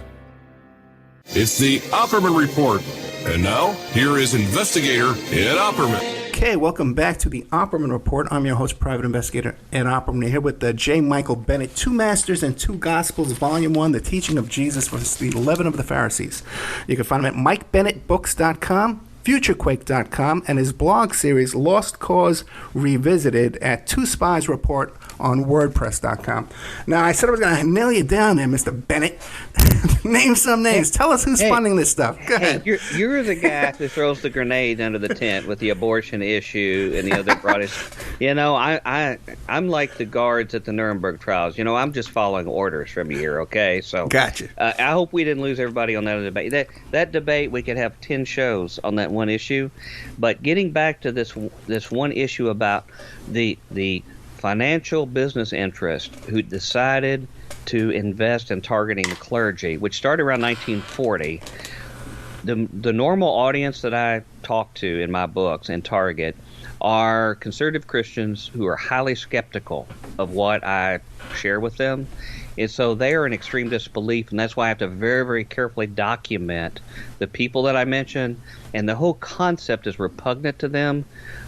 It's the Opperman Report. And now, here is investigator Ed Opperman. Okay, welcome back to the Opperman Report. I'm your host, Private Investigator Ed Opperman, here with J. Michael Bennet, Two Masters and Two Gospels, Volume 1, The Teaching of Jesus versus the Leaven of the Pharisees. You can find him at MikeBennettBooks.com, futurequake.com, and his blog series Lost Cause Revisited at Two Spies Report on WordPress.com. Now, I said I was going to nail you down there, Mr. Bennett. Name some names. Tell us who's funding this stuff. Go ahead. You're the guy who throws the grenade under the tent with the abortion issue and the other broadest. I'm like the guards at the Nuremberg trials. I'm just following orders from you here, okay? So gotcha. I hope we didn't lose everybody on that debate. That debate, we could have 10 shows on that one issue. But getting back to this one issue about the financial business interest who decided to invest in targeting the clergy, which started around 1940. The normal audience that I talk to in my books and target are conservative Christians who are highly skeptical of what I share with them. And so they are in extreme disbelief, and that's why I have to very, very carefully document the people that I mention. And the whole concept is repugnant to them,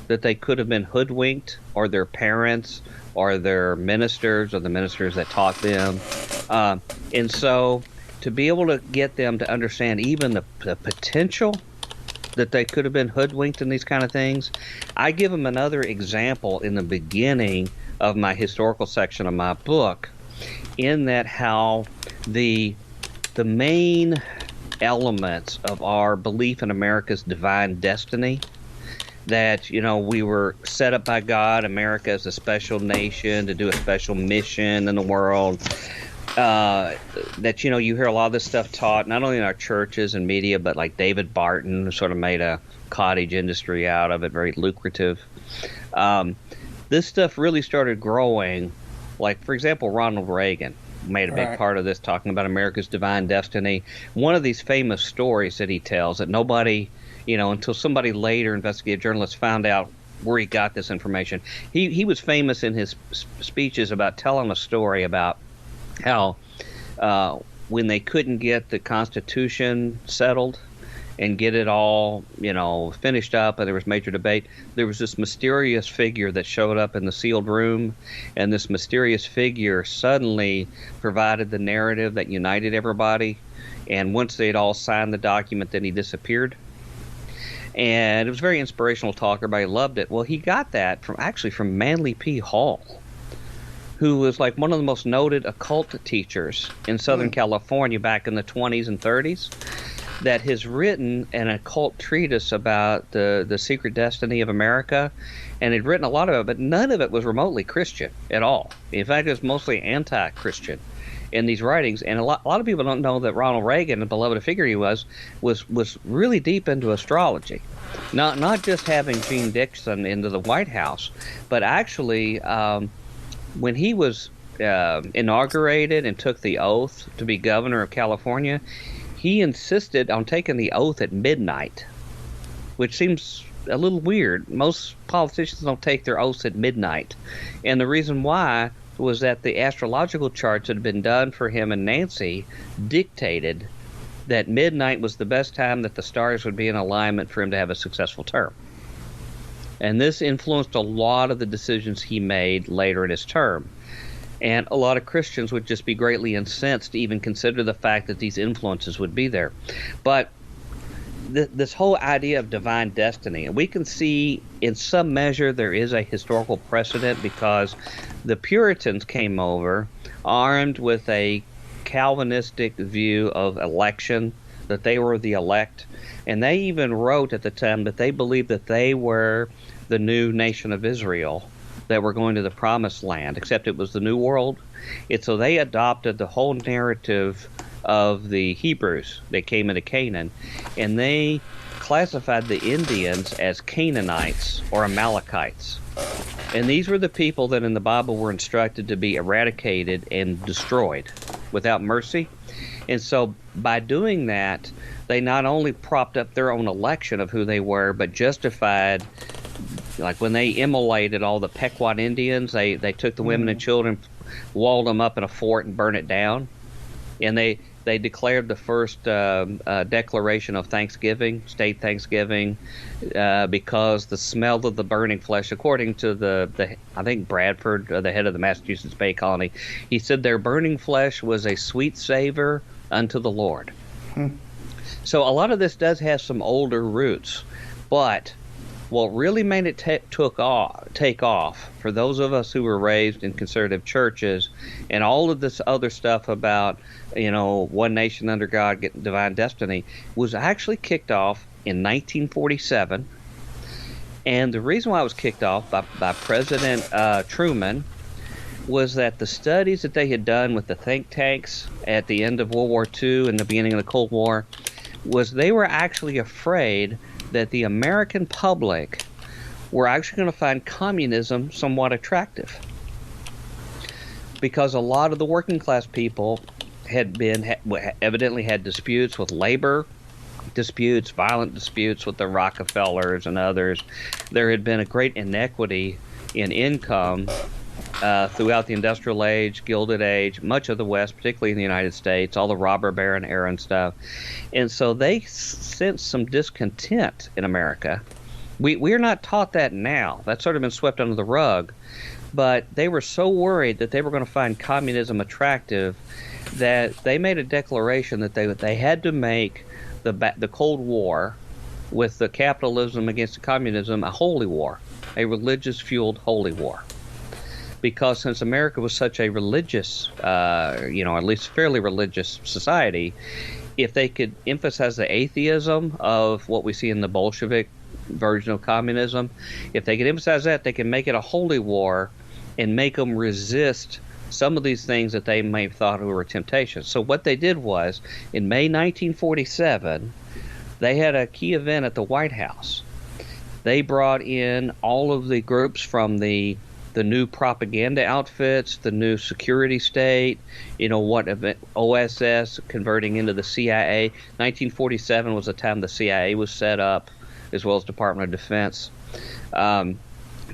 that they could have been hoodwinked, or their parents, or their ministers, or the ministers that taught them. And so to be able to get them to understand even the potential that they could have been hoodwinked in these kind of things, I give them another example in the beginning of my historical section of my book, in that how the main elements of our belief in America's divine destiny, that we were set up by God, America is a special nation to do a special mission in the world, that you hear a lot of this stuff taught not only in our churches and media, but like David Barton sort of made a cottage industry out of it, very lucrative. This stuff really started growing. Like, for example, Ronald Reagan made a big part of this, talking about America's divine destiny. One of these famous stories that he tells that nobody, until somebody later, investigative journalists, found out where he got this information. He was famous in his speeches about telling a story about how when they couldn't get the Constitution settled and get it all, finished up, and there was major debate, there was this mysterious figure that showed up in the sealed room, and this mysterious figure suddenly provided the narrative that united everybody, and once they'd all signed the document, then he disappeared. And it was a very inspirational talk. Everybody loved it. Well, he got that from Manly P. Hall, who was like one of the most noted occult teachers in Southern California back in the 20s and 30s. That has written an occult treatise about the secret destiny of America, and had written a lot of it, but none of it was remotely Christian at all. In fact, it was mostly anti-Christian in these writings. And a lot of people don't know that Ronald Reagan, the beloved figure he was really deep into astrology. Not just having Gene Dixon into the White House, but actually when he was inaugurated and took the oath to be governor of California, he insisted on taking the oath at midnight, which seems a little weird. Most politicians don't take their oaths at midnight. And the reason why was that the astrological charts that had been done for him and Nancy dictated that midnight was the best time that the stars would be in alignment for him to have a successful term. And this influenced a lot of the decisions he made later in his term. And a lot of Christians would just be greatly incensed to even consider the fact that these influences would be there. But this whole idea of divine destiny, and we can see in some measure there is a historical precedent, because the Puritans came over armed with a Calvinistic view of election, that they were the elect. And they even wrote at the time that they believed that they were the new nation of Israel, that were going to the promised land, except it was the New World. So they adopted the whole narrative of the Hebrews that came into Canaan, and they classified the Indians as Canaanites or Amalekites. And these were the people that in the Bible were instructed to be eradicated and destroyed without mercy. And so by doing that, they not only propped up their own election of who they were, but justified, like when they immolated all the Pequot Indians, they took the women and children, walled them up in a fort and burned it down. And they declared the first declaration of Thanksgiving, state Thanksgiving, because the smell of the burning flesh, according to the I think Bradford, the head of the Massachusetts Bay Colony, he said their burning flesh was a sweet savor unto the Lord. So a lot of this does have some older roots, but what really made it take off for those of us who were raised in conservative churches, and all of this other stuff about, one nation under God, getting divine destiny, was actually kicked off in 1947. And the reason why it was kicked off by President Truman was that the studies that they had done with the think tanks at the end of World War II and the beginning of the Cold War was they were actually afraid that the American public were actually going to find communism somewhat attractive, because a lot of the working class people evidently had disputes with labor, violent disputes with the Rockefellers and others. There had been a great inequity in income throughout the industrial age, Gilded Age, much of the West, particularly in the United States, all the robber baron era and stuff. And so they sensed some discontent in America. We're not taught that now. That's sort of been swept under the rug. But they were so worried that they were going to find communism attractive that they made a declaration that they had to make the Cold War with the capitalism against the communism a holy war, a religious-fueled holy war. Because since America was such a religious, at least fairly religious society, if they could emphasize the atheism of what we see in the Bolshevik version of communism, if they could emphasize that, they can make it a holy war and make them resist some of these things that they may have thought were temptations. So what they did was, in May 1947, they had a key event at the White House. They brought in all of the groups from the new propaganda outfits, the new security state, OSS converting into the CIA. 1947 was the time the CIA was set up, as well as Department of Defense.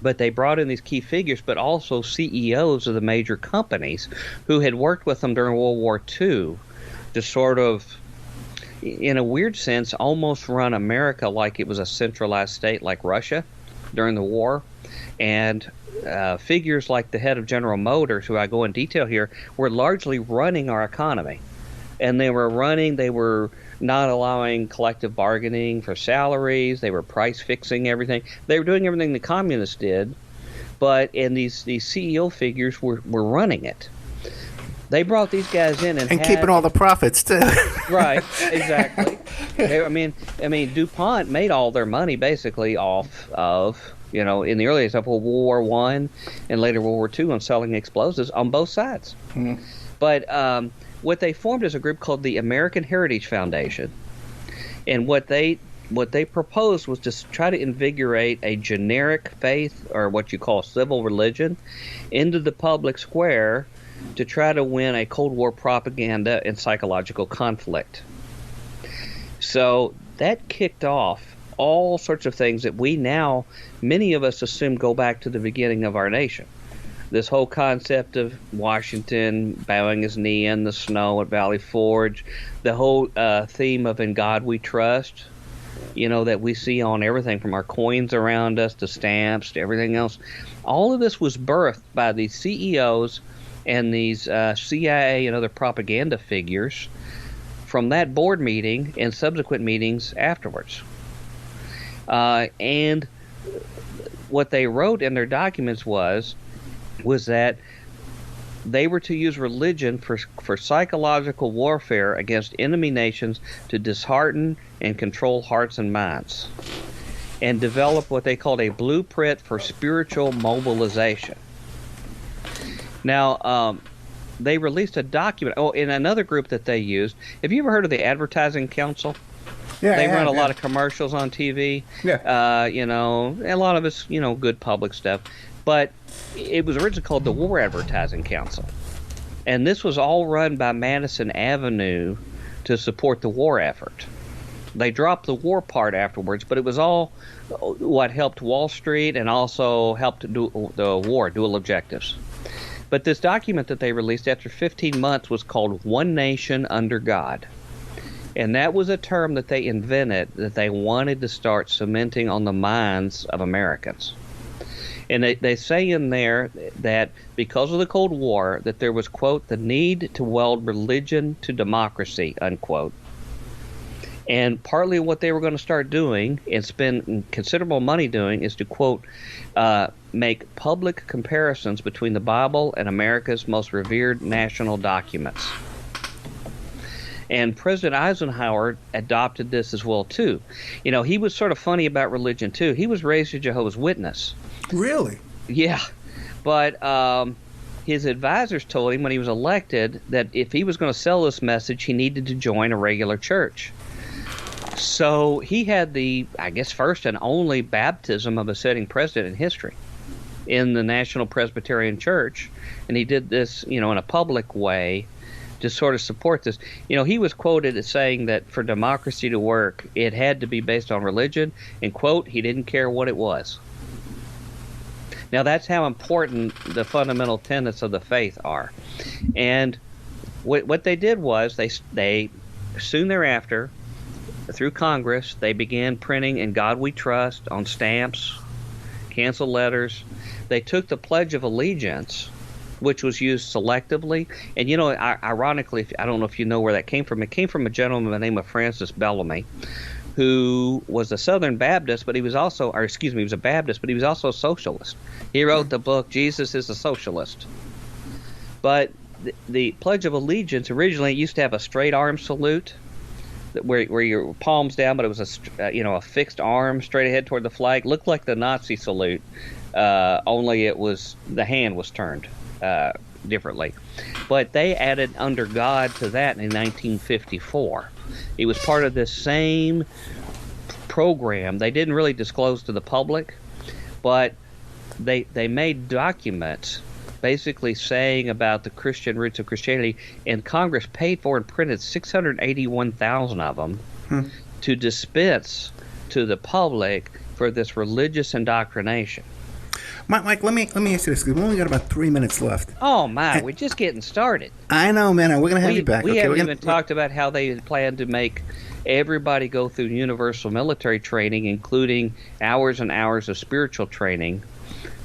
But they brought in these key figures, but also CEOs of the major companies who had worked with them during World War II to sort of, in a weird sense, almost run America like it was a centralized state like Russia during the war. And figures like the head of General Motors, who I go in detail here, were largely running our economy. And they were not allowing collective bargaining for salaries. They were price fixing everything. They were doing everything the communists did, and these CEO figures were running it. They brought these guys in and keeping all the profits too. Right, exactly. I mean, DuPont made all their money basically off of, in the early days of World War I and later World War II on selling explosives on both sides. Mm-hmm. But what they formed is a group called the American Heritage Foundation. And what they proposed was to try to invigorate a generic faith, or what you call civil religion, into the public square to try to win a Cold War propaganda and psychological conflict. So that kicked off all sorts of things that we now, many of us assume, go back to the beginning of our nation. This whole concept of Washington bowing his knee in the snow at Valley Forge, the whole theme of "In God We Trust," that we see on everything from our coins around us to stamps to everything else. All of this was birthed by these CEOs and these CIA and other propaganda figures from that board meeting and subsequent meetings afterwards. And what they wrote in their documents was that they were to use religion for psychological warfare against enemy nations to dishearten and control hearts and minds, and develop what they called a blueprint for spiritual mobilization. Now, they released a document. Oh, in another group that they used, have you ever heard of the Advertising Council? Yeah, they run a lot of commercials on TV. Yeah. A lot of it's, good public stuff. But it was originally called the War Advertising Council. And this was all run by Madison Avenue to support the war effort. They dropped the war part afterwards, but it was all what helped Wall Street and also helped do the war, dual objectives. But this document that they released after 15 months was called One Nation Under God. And that was a term that they invented that they wanted to start cementing on the minds of Americans. And they say in there that because of the Cold War, that there was, quote, the need to weld religion to democracy, unquote. And partly what they were going to start doing and spend considerable money doing is to, quote, make public comparisons between the Bible and America's most revered national documents. And President Eisenhower adopted this as well, too. You know, he was sort of funny about religion, too. He was raised a Jehovah's Witness. Really? Yeah. But his advisors told him when he was elected that if he was going to sell this message, he needed to join a regular church. So he had the, I guess, first and only baptism of a sitting president in history in the National Presbyterian Church. And he did this, you know, in a public way to sort of support this. You know, he was quoted as saying that for democracy to work, it had to be based on religion. And, quote, he didn't care what it was. Now, that's how important the fundamental tenets of the faith are. And what they did was they soon thereafter, through Congress, they began printing "In God We Trust" on stamps, cancel letters. They took the Pledge of Allegiance, which was used selectively. And, you know, ironically, I don't know if you know where that came from. It came from a gentleman by the name of Francis Bellamy, who was a Southern Baptist, but he was also, he was a Baptist, but he was also a socialist. He wrote the book, Jesus is a Socialist. But the Pledge of Allegiance, originally, it used to have a straight arm salute, where your palms down, but it was a fixed arm straight ahead toward the flag. Looked like the Nazi salute, only it was the hand was turned differently. But they added "Under God" to that in 1954. It was part of this same program. They didn't really disclose to the public, but they made documents basically saying about the Christian roots of Christianity, and Congress paid for and printed 681,000 of them to dispense to the public for this religious indoctrination. Mike, let me ask you this, because we've only got about 3 minutes left. Oh, my, we're just getting started. I know, man. We're going to have you back. We haven't even talked about how they plan to make everybody go through universal military training, including hours and hours of spiritual training,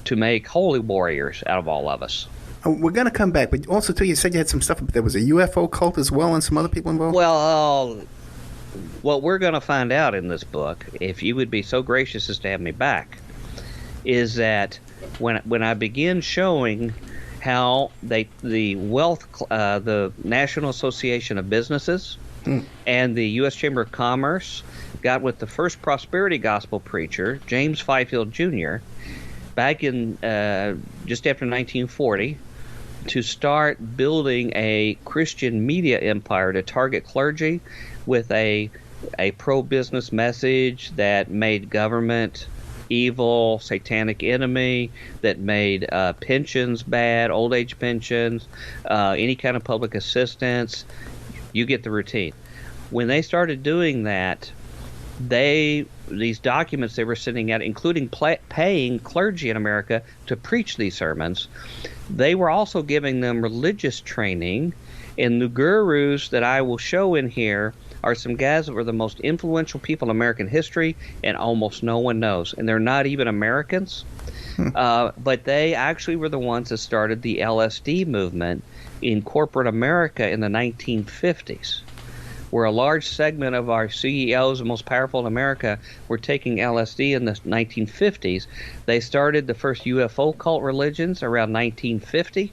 to make holy warriors out of all of us. We're going to come back, but also, too, you said you had some stuff, but there was a UFO cult as well and some other people involved? Well, what we're going to find out in this book, if you would be so gracious as to have me back, is that when I begin showing how the National Association of Businesses and the U.S. Chamber of Commerce got with the first prosperity gospel preacher, James Fifield Jr., back in just after 1940, to start building a Christian media empire to target clergy with a pro-business message that made government evil, satanic enemy, that made pensions bad, old age pensions, any kind of public assistance. You get the routine. When they started doing that, these documents they were sending out, including paying clergy in America to preach these sermons, they were also giving them religious training. And the gurus that I will show in here are some guys that were the most influential people in American history, and almost no one knows. And they're not even Americans. But they actually were the ones that started the LSD movement in corporate America in the 1950s, where a large segment of our CEOs, the most powerful in America, were taking LSD in the 1950s. They started the first UFO cult religions around 1950.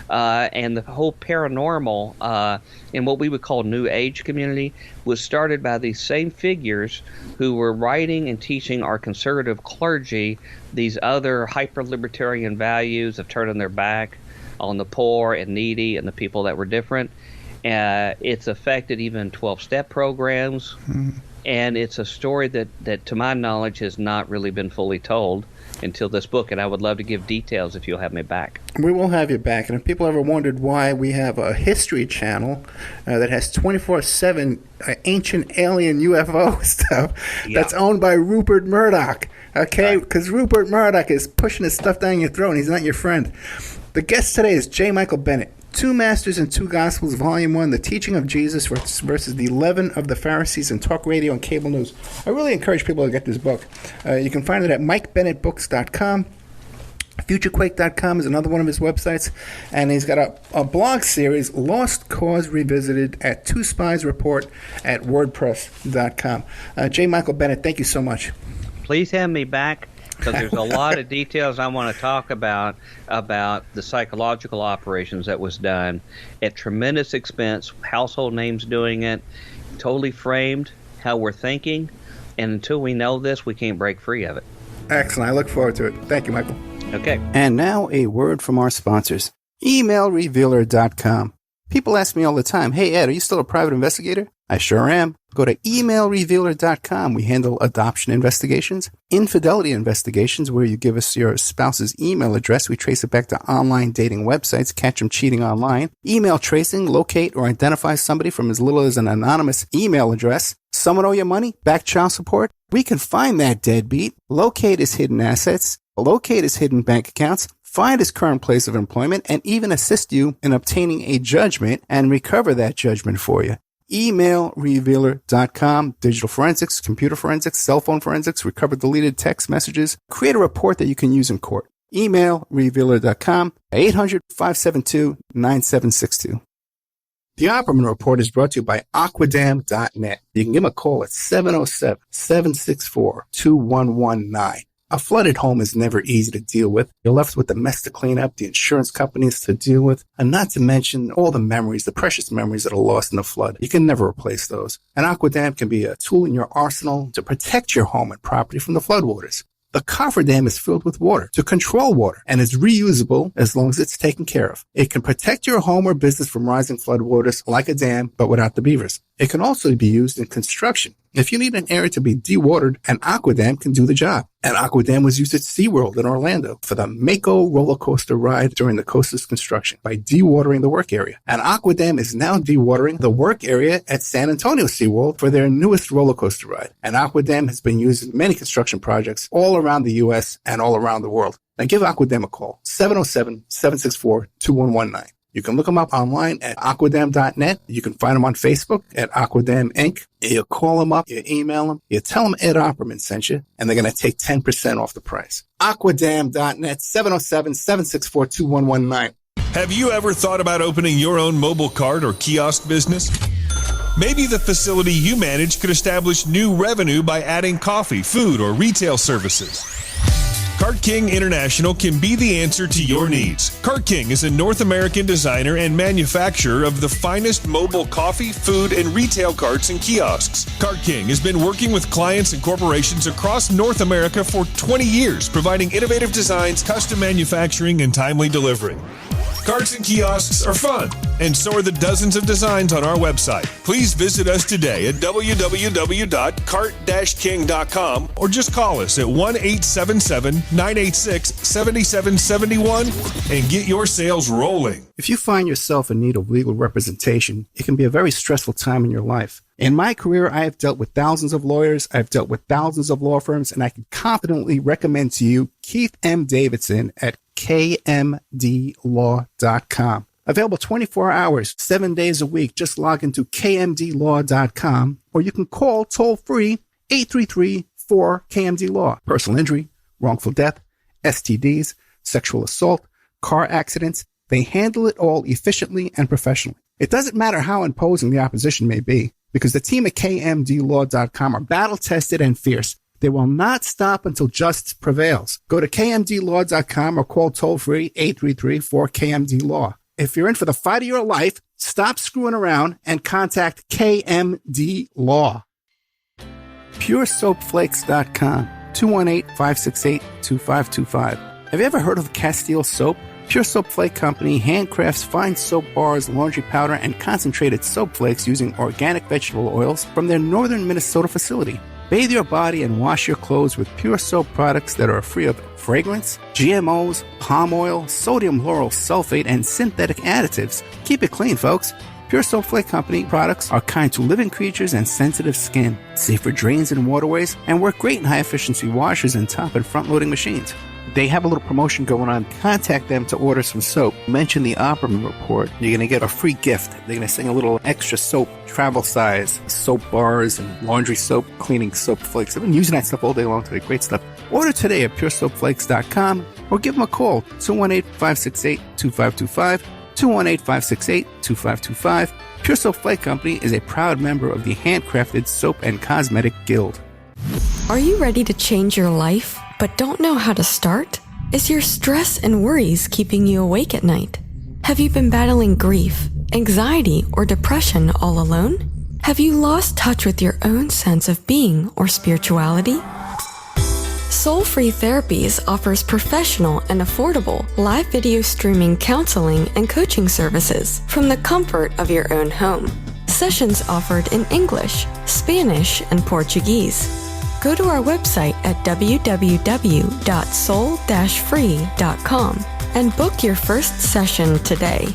And the whole paranormal and what we would call New Age community was started by these same figures who were writing and teaching our conservative clergy these other hyper-libertarian values of turning their back on the poor and needy and the people that were different. It's affected even 12-step programs, and it's a story that, to my knowledge, has not really been fully told until this book, and I would love to give details if you'll have me back. We will have you back, and if people ever wondered why we have a history channel that has 24/7 ancient alien UFO stuff that's owned by Rupert Murdoch, okay? Because Rupert Murdoch is pushing his stuff down your throat, and he's not your friend. The guest today is J. Michael Bennet. Two Masters and Two Gospels, Volume 1, The Teaching of Jesus versus the Leaven of the Pharisees in Talk Radio and Cable News. I really encourage people to get this book. You can find it at MikeBennettBooks.com. Futurequake.com is another one of his websites. And he's got a blog series, Lost Cause Revisited, at Two Spies Report at WordPress.com. J. Michael Bennet, thank you so much. Please have me back, because there's a lot of details I want to talk about the psychological operations that was done at tremendous expense, household names doing it, totally framed how we're thinking, and until we know this, we can't break free of it. Excellent. I look forward to it. Thank you, Michael. Okay. And now a word from our sponsors, emailrevealer.com. People ask me all the time, hey Ed, are you still a private investigator? I sure am. Go to emailrevealer.com. We handle adoption investigations, infidelity investigations, where you give us your spouse's email address. We trace it back to online dating websites, catch them cheating online. Email tracing, locate or identify somebody from as little as an anonymous email address. Someone owe you money? Back child support? We can find that deadbeat, locate his hidden assets, locate his hidden bank accounts, find his current place of employment, and even assist you in obtaining a judgment and recover that judgment for you. Emailrevealer.com, digital forensics, computer forensics, cell phone forensics, recover deleted text messages, create a report that you can use in court. Emailrevealer.com, 800-572-9762. The Opperman Report is brought to you by Aquadam.net. You can give them a call at 707-764-2119. A flooded home is never easy to deal with. You're left with the mess to clean up, the insurance companies to deal with, and not to mention all the memories, the precious memories that are lost in the flood. You can never replace those. And Aquadam can be a tool in your arsenal to protect your home and property from the floodwaters. The cofferdam is filled with water to control water and is reusable as long as it's taken care of. It can protect your home or business from rising floodwaters like a dam, but without the beavers. It can also be used in construction. If you need an area to be dewatered, an Aquadam can do the job. An Aquadam was used at SeaWorld in Orlando for the Mako roller coaster ride during the coaster's construction by dewatering the work area. An Aquadam is now dewatering the work area at San Antonio SeaWorld for their newest roller coaster ride. An Aquadam has been used in many construction projects all around the U.S. and all around the world. Now give Aquadam a call, 707-764-2119. You can look them up online at aquadam.net. You can find them on Facebook at Aquadam Inc. You call them up, you email them, you tell them Ed Opperman sent you, and they're going to take 10% off the price. Aquadam.net, 707-764-2119. Have you ever thought about opening your own mobile cart or kiosk business? Maybe the facility you manage could establish new revenue by adding coffee, food, or retail services. Cart King International can be the answer to your needs. Cart King is a North American designer and manufacturer of the finest mobile coffee, food, and retail carts and kiosks. Cart King has been working with clients and corporations across North America for 20 years, providing innovative designs, custom manufacturing, and timely delivery. Carts and kiosks are fun, and so are the dozens of designs on our website. Please visit us today at www.cart-king.com or just call us at 1-877-986-7771 and get your sales rolling. If you find yourself in need of legal representation, it can be a very stressful time in your life. In my career, I have dealt with thousands of lawyers, I've dealt with thousands of law firms, and I can confidently recommend to you Keith M. Davidson at kmdlaw.com. Available 24 hours, 7 days a week. Just log into kmdlaw.com, or you can call toll-free 833-4KMD-LAW. Personal injury, wrongful death, STDs, sexual assault, car accidents. They handle it all efficiently and professionally. It doesn't matter how imposing the opposition may be, because the team at kmdlaw.com are battle-tested and fierce. They will not stop until justice prevails. Go to kmdlaw.com or call toll-free 833-4KMD-LAW. If you're in for the fight of your life, stop screwing around and contact KMD Law. PureSoapFlakes.com, 218-568-2525. Have you ever heard of Castile Soap? Pure Soap Flake Company handcrafts fine soap bars, laundry powder, and concentrated soap flakes using organic vegetable oils from their northern Minnesota facility. Bathe your body and wash your clothes with Pure Soap products that are free of fragrance, GMOs, palm oil, sodium lauryl sulfate, and synthetic additives. Keep it clean, folks. Pure Soap Flake Company products are kind to living creatures and sensitive skin, safe for drains and waterways, and work great in high-efficiency washers and top and front-loading machines. They have a little promotion going on. Contact them to order some soap. Mention the Opperman Report. You're going to get a free gift. They're going to send a little extra soap, travel size, soap bars and laundry soap, cleaning soap flakes. I've been using that stuff all day long today. Great stuff. Order today at PureSoapFlakes.com. or give them a call, 218-568-2525, 218-568-2525. Pure Soap Flake Company is a proud member of the Handcrafted Soap and Cosmetic Guild. Are you ready to change your life, but don't know how to start? Is your stress and worries keeping you awake at night? Have you been battling grief, anxiety, or depression all alone? Have you lost touch with your own sense of being or spirituality? Soul Free Therapies offers professional and affordable live video streaming counseling and coaching services from the comfort of your own home. Sessions offered in English, Spanish, and Portuguese. Go to our website at www.soul-free.com and book your first session today.